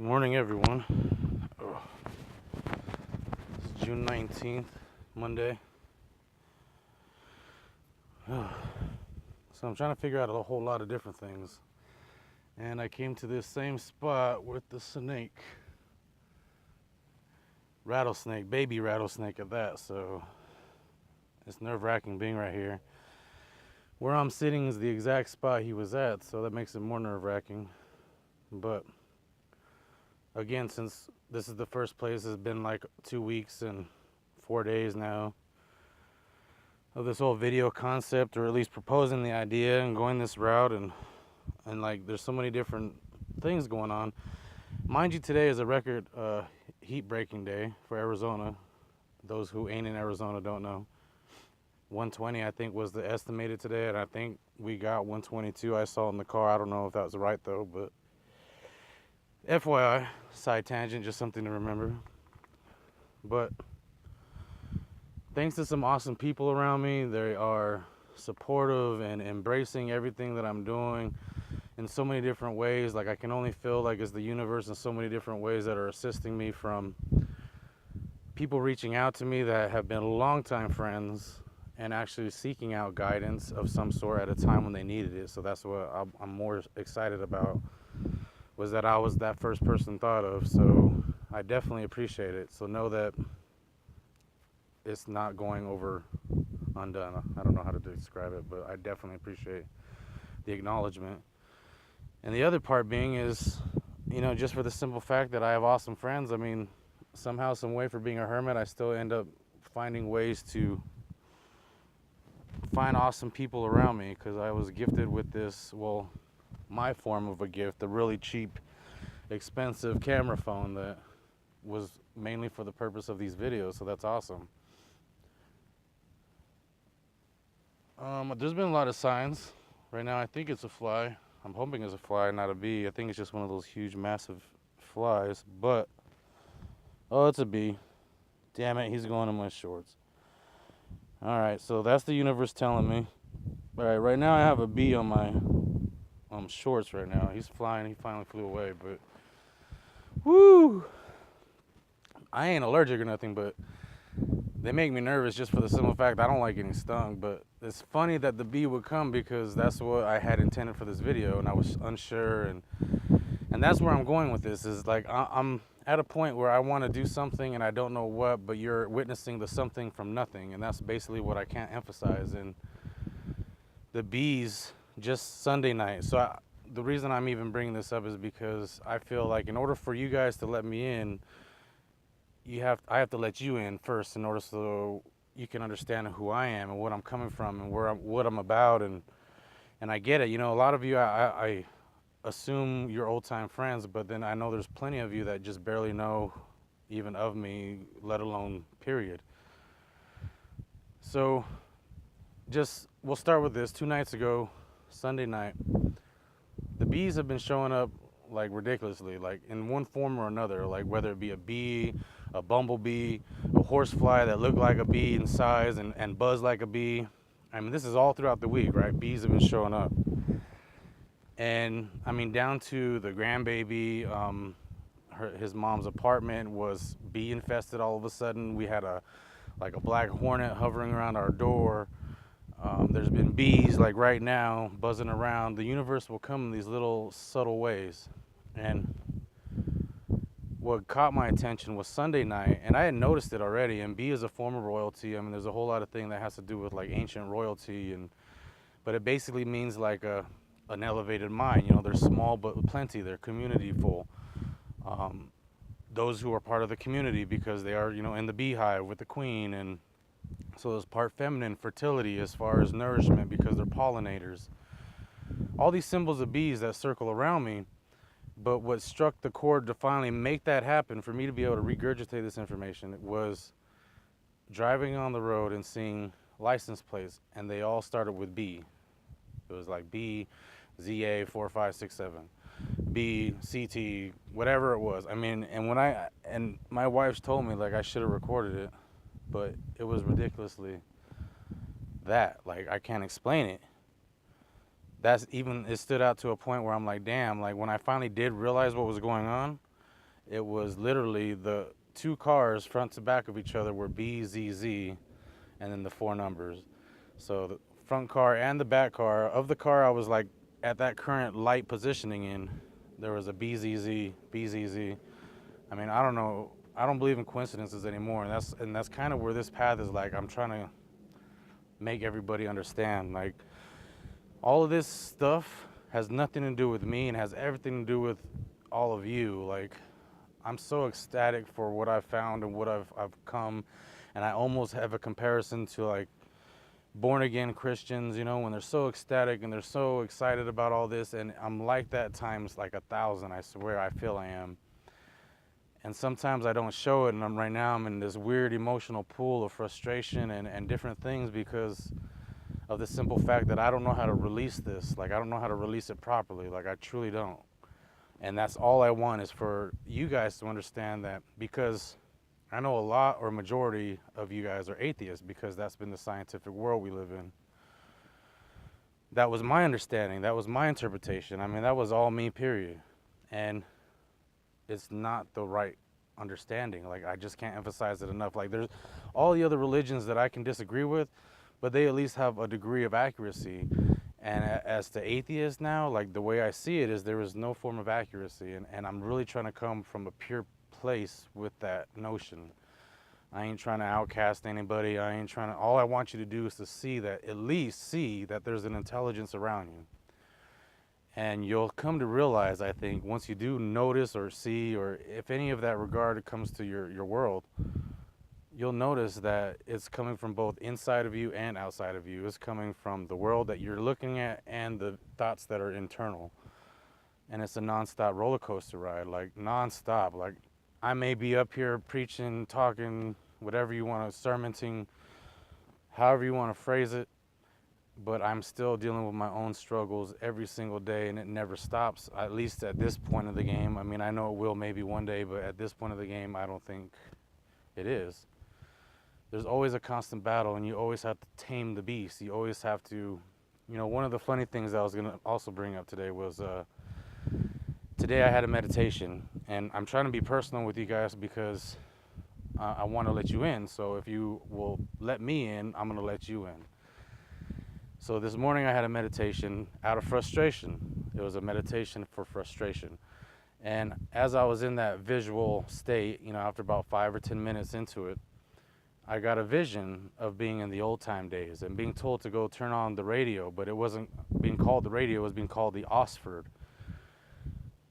Good morning, everyone. It's June 19th, Monday. So I'm trying to figure out a whole lot of different things. And I came to this same spot with the snake. Rattlesnake, baby rattlesnake at that. So it's nerve-wracking being right here. Where I'm sitting is the exact spot he was at, so that makes it more nerve-wracking. But again, since this is the first place, it's been like 2 weeks and 4 days now of this whole video concept, or at least proposing the idea and going this route, and like there's so many different things going on. Mind you, today is a record heat breaking day for Arizona. Those who ain't in Arizona don't know. 120 I think was the estimated today, and I think we got 122. I saw in the car. I don't know if that was right though, but FYI, side tangent, just something to remember. But thanks to some awesome people around me, they are supportive and embracing everything that I'm doing in so many different ways. Like, I can only feel like it's the universe in so many different ways that are assisting me, from people reaching out to me that have been longtime friends and actually seeking out guidance of some sort at a time when they needed it. So that's what I'm more excited about, was that I was that first person thought of. So I definitely appreciate it. So know that it's not going over undone. I don't know how to describe it, but I definitely appreciate the acknowledgement. And the other part being is, just for the simple fact that I have awesome friends. I mean, somehow, some way, for being a hermit, I still end up finding ways to find awesome people around me, because I was gifted with this, well, my form of a gift, a really cheap, expensive camera phone that was mainly for the purpose of these videos. So that's awesome. There's been a lot of signs. Right now, I think it's a fly. I'm hoping it's a fly, not a bee. I think it's just one of those huge, massive flies. But, oh, it's a bee. Damn it, he's going in my shorts. Alright, so that's the universe telling me. Alright, right now I have a bee on my shorts right now. He's flying. He finally flew away, but woo! I ain't allergic or nothing, but they make me nervous just for the simple fact I don't like getting stung. But it's funny that the bee would come, because that's what I had intended for this video, and I was unsure, and that's where I'm going with this. Is like, I'm at a point where I want to do something and I don't know what, but you're witnessing the something from nothing, and that's basically what I can't emphasize. And the bees, just Sunday night. So the reason I'm even bringing this up is because I feel like, in order for you guys to let me in, I have to let you in first, in order so you can understand who I am and what I'm coming from and what I'm about. And I get it. A lot of you, I assume you're old time friends, but then I know there's plenty of you that just barely know even of me, let alone period. So we'll start with this. 2 nights ago, Sunday night, the bees have been showing up like ridiculously, like in one form or another, like whether it be a bee, a bumblebee, a horsefly that look like a bee in size and buzz like a bee. I mean, this is all throughout the week, right? Bees have been showing up. And I mean, down to the grandbaby, his mom's apartment was bee infested all of a sudden. We had a black hornet hovering around our door. There's been bees, like right now, buzzing around. The universe will come in these little subtle ways. And what caught my attention was Sunday night, and I had noticed it already. And bee is a form of royalty. I mean, there's a whole lot of things that has to do with like ancient royalty, but it basically means like an elevated mind. They're small but plenty. They're communityful. Those who are part of the community, because they are, in the beehive with the queen. And so there's part feminine, fertility as far as nourishment, because they're pollinators. All these symbols of bees that circle around me. But what struck the chord to finally make that happen, for me to be able to regurgitate this information, was driving on the road and seeing license plates, and they all started with B. It was like B, ZA 4567, B, CT, whatever it was. I mean, and my wife's told me like I should have recorded it, but it was ridiculously that. Like, I can't explain it. It stood out to a point where I'm like, damn, like when I finally did realize what was going on, it was literally the two cars front to back of each other were BZZ, and then the four numbers. So the front car and the back car of the car I was like at that current light positioning in, there was a BZZ, BZZ. I mean, I don't know. I don't believe in coincidences anymore, and that's kind of where this path is. Like, I'm trying to make everybody understand. Like, all of this stuff has nothing to do with me and has everything to do with all of you. Like, I'm so ecstatic for what I've found and what I've come, and I almost have a comparison to like born again Christians, you know, when they're so ecstatic and they're so excited about all this, and I'm like that times like 1,000. I swear, I feel I am. And sometimes I don't show it, and right now I'm in this weird emotional pool of frustration and different things because of the simple fact that I don't know how to release this. Like, I don't know how to release it properly. Like, I truly don't. And that's all I want, is for you guys to understand that, because I know a lot or majority of you guys are atheists because that's been the scientific world we live in. That was my understanding. That was my interpretation. I mean, that was all me, period. And it's not the right understanding. Like, I just can't emphasize it enough. Like, there's all the other religions that I can disagree with, but they at least have a degree of accuracy. And as to atheists now, like, the way I see it is there is no form of accuracy. And I'm really trying to come from a pure place with that notion. I ain't trying to outcast anybody. I ain't trying to, all I want you to do is to see that, at least see that there's an intelligence around you. And you'll come to realize, I think, once you do notice or see, or if any of that regard comes to your world, you'll notice that it's coming from both inside of you and outside of you. It's coming from the world that you're looking at and the thoughts that are internal. And it's a nonstop roller coaster ride, like nonstop. Like, I may be up here preaching, talking, whatever you want to, sermoning, however you want to phrase it, but I'm still dealing with my own struggles every single day, and it never stops, at least at this point of the game. I mean, I know it will maybe one day, but at this point of the game, I don't think it is. There's always a constant battle, and you always have to tame the beast. You always have to, you know, one of the funny things I was going to also bring up today was, today I had a meditation, and I'm trying to be personal with you guys because I want to let you in. So if you will let me in, I'm going to let you in. So this morning I had a meditation out of frustration. It was a meditation for frustration. And as I was in that visual state, you know, after about 5 or 10 minutes into it, I got a vision of being in the old time days and being told to go turn on the radio, but it wasn't being called the radio, it was being called the Osford.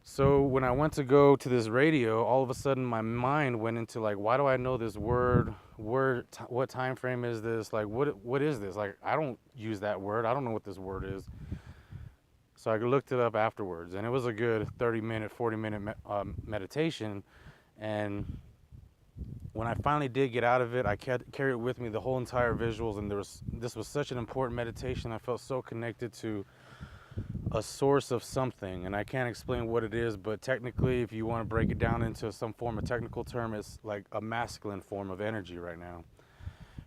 So when I went to go to this radio, all of a sudden my mind went into like, why do I know this word, what time frame is this? Like, what is this? Like, I don't use that word. I don't know what this word is. So I looked it up afterwards, and it was a good 30-minute, 40-minute meditation. And when I finally did get out of it, I carried it with me the whole entire visuals, and this was such an important meditation. I felt so connected to a source of something, and I can't explain what it is, but technically, if you want to break it down into some form of technical term, it's like a masculine form of energy right now.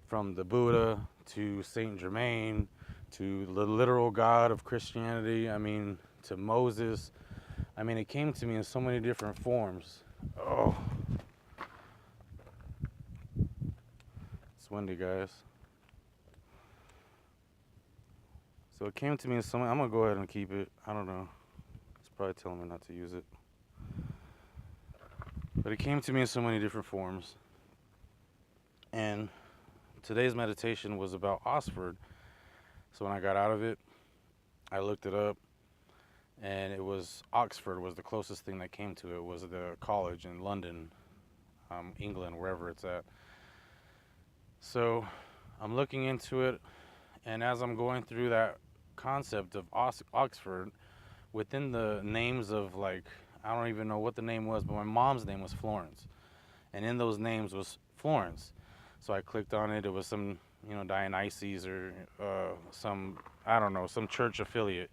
From the Buddha to Saint Germain to the literal God of Christianity, I mean, to Moses. I mean, it came to me in so many different forms. Oh, it's windy, guys. So it came to me in so many, I'm going to go ahead and keep it. I don't know. It's probably telling me not to use it. But it came to me in so many different forms. And today's meditation was about Osford. So when I got out of it, I looked it up, and it was Oxford was the closest thing that came to it. Was the college in London, England, wherever it's at. So I'm looking into it, and as I'm going through that concept of Oxford, within the names of, like, I don't even know what the name was, but my mom's name was Florence, and in those names was Florence. So I clicked on it. It was some, you know, Dionysus or some, I don't know, some church affiliate.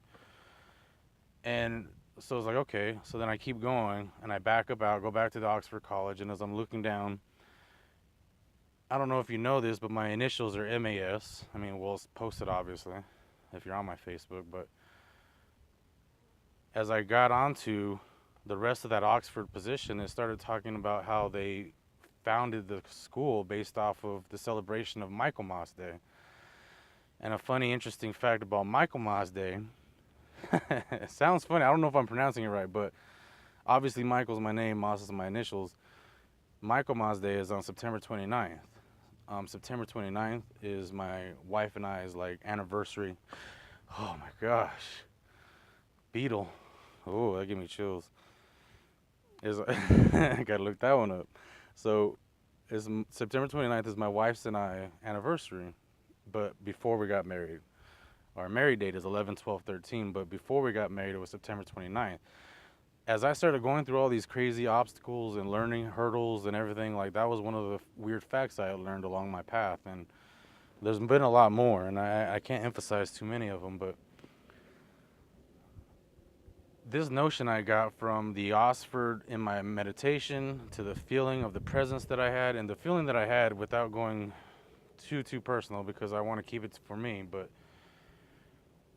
And so I was like, okay. So then I keep going, and I back up out, go back to the Oxford College, and as I'm looking down, I don't know if you know this, but my initials are MAS. I mean, we'll post it, obviously, if you're on my Facebook. But as I got onto the rest of that Oxford position, it started talking about how they founded the school based off of the celebration of Michaelmas Day. And a funny, interesting fact about Michaelmas Day, it sounds funny, I don't know if I'm pronouncing it right, but obviously Michael's my name, Moss is my initials. Michaelmas Day is on September 29th. September 29th is my wife and I's like anniversary. Oh my gosh. Beetle. Oh, that gave me chills. Is I gotta look that one up. So, is September 29th is my wife's and I anniversary, but before we got married. Our married date is 11/12/13, but before we got married, it was September 29th. As I started going through all these crazy obstacles and learning hurdles and everything, like that was one of the weird facts I had learned along my path. And there's been a lot more, and I can't emphasize too many of them, but this notion I got from the Oxford in my meditation to the feeling of the presence that I had and the feeling that I had without going too personal because I want to keep it for me, but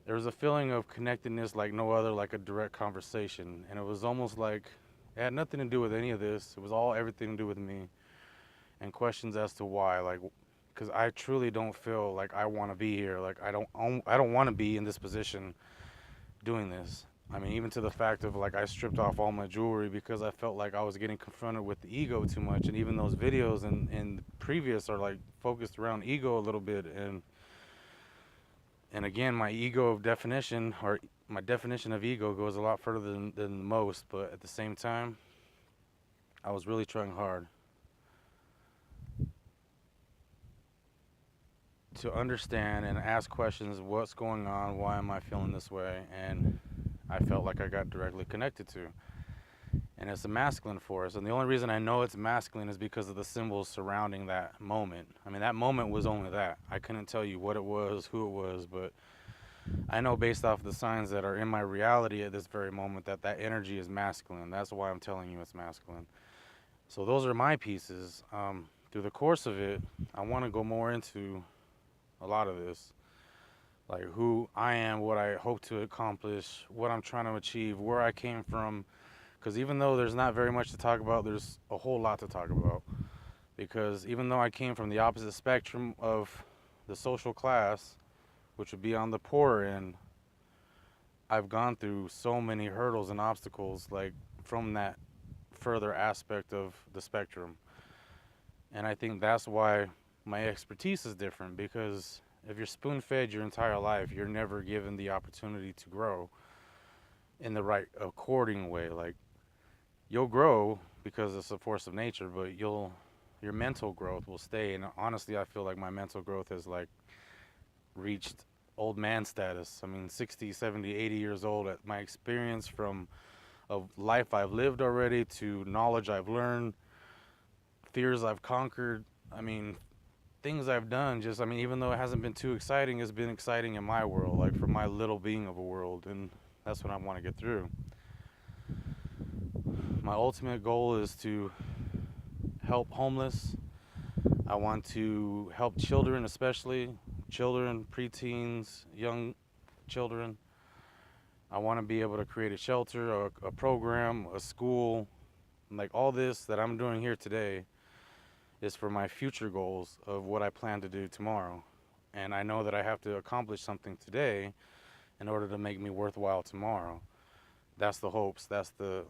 there was a feeling of connectedness like no other, like a direct conversation. And it was almost like it had nothing to do with any of this. It was all everything to do with me and questions as to why, like, because I truly don't feel like I want to be here. Like I don't want to be in this position doing this. I mean, even to the fact of like I stripped off all my jewelry because I felt like I was getting confronted with the ego too much. And even those videos and previous are like focused around ego a little bit. And again, my ego of definition, or my definition of ego, goes a lot further than most. But at the same time, I was really trying hard to understand and ask questions. What's going on? Why am I feeling this way? And I felt like I got directly connected to. And it's a masculine force. And the only reason I know it's masculine is because of the symbols surrounding that moment. I mean, that moment was only that. I couldn't tell you what it was, who it was, but I know based off the signs that are in my reality at this very moment that that energy is masculine. That's why I'm telling you it's masculine. So those are my pieces. Through the course of it, I want to go more into a lot of this. Like who I am, what I hope to accomplish, what I'm trying to achieve, where I came from. Because even though there's not very much to talk about, there's a whole lot to talk about. Because even though I came from the opposite spectrum of the social class, which would be on the poorer end, I've gone through so many hurdles and obstacles, like from that further aspect of the spectrum. And I think that's why my expertise is different, because if you're spoon fed your entire life, you're never given the opportunity to grow in the right according way. Like you'll grow because it's a force of nature, but your mental growth will stay. And honestly, I feel like my mental growth has like reached old man status. I mean, 60, 70, 80 years old. My experience from of life I've lived already to knowledge I've learned, fears I've conquered. I mean, things I've done. Just, I mean, even though it hasn't been too exciting, it's been exciting in my world, like for my little being of a world, and that's what I want to get through. My ultimate goal is to help homeless. I want to help children, especially children, preteens, young children. I want to be able to create a shelter, a program, a school. Like all this that I'm doing here today is for my future goals of what I plan to do tomorrow. And I know that I have to accomplish something today in order to make me worthwhile tomorrow. That's the hopes, that's the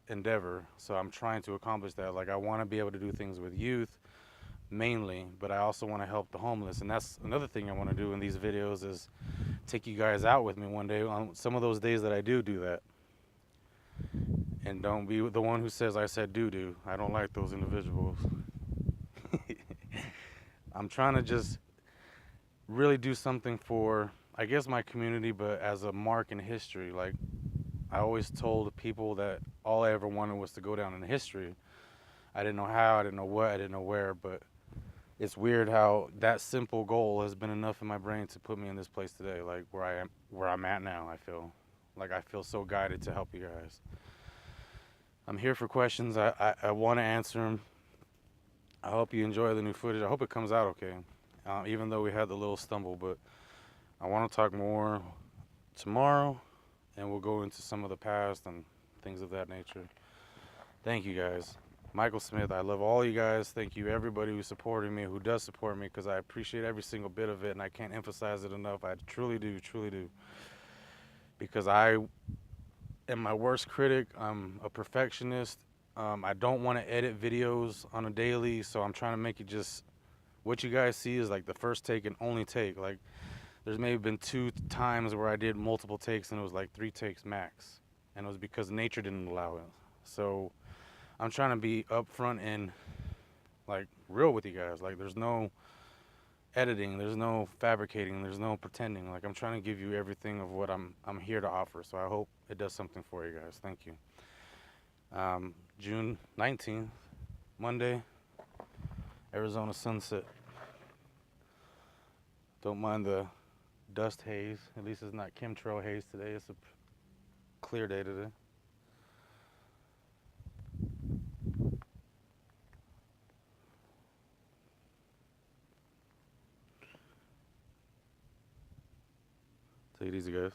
endeavor. So I'm trying to accomplish that. Like I want to be able to do things with youth mainly, but I also want to help the homeless. And that's another thing I want to do in these videos is take you guys out with me one day on some of those days that I do that. And don't be the one who says I said doo-doo. I don't like those individuals. I'm trying to just really do something for, I guess, my community, but as a mark in history. Like I always told people that all I ever wanted was to go down in history. I didn't know how, I didn't know what, I didn't know where, but it's weird how that simple goal has been enough in my brain to put me in this place today, like where I'm at now. I feel so guided to help you guys. I'm here for questions. I want to answer them. I hope you enjoy the new footage. I hope it comes out okay, even though we had the little stumble. But I want to talk more tomorrow, and we'll go into some of the past and things of that nature. Thank you guys. Michael Smith, I love all you guys. Thank you, everybody who's supporting me, who does support me, because I appreciate every single bit of it, and I can't emphasize it enough. I truly do, truly do. Because I am my worst critic. I'm a perfectionist. I don't want to edit videos on a daily, so I'm trying to make it just what you guys see is like the first take and only take. Like, there's maybe been 2 times where I did multiple takes, and it was like 3 takes max, and it was because nature didn't allow it. So I'm trying to be upfront and like real with you guys. Like, there's no editing, there's no fabricating, there's no pretending. Like, I'm trying to give you everything of what I'm here to offer. So I hope it does something for you guys. Thank you. June 19th, Monday, Arizona sunset. Don't mind the dust haze. At least it's not chemtrail haze today. It's a clear day today. Take it easy, guys.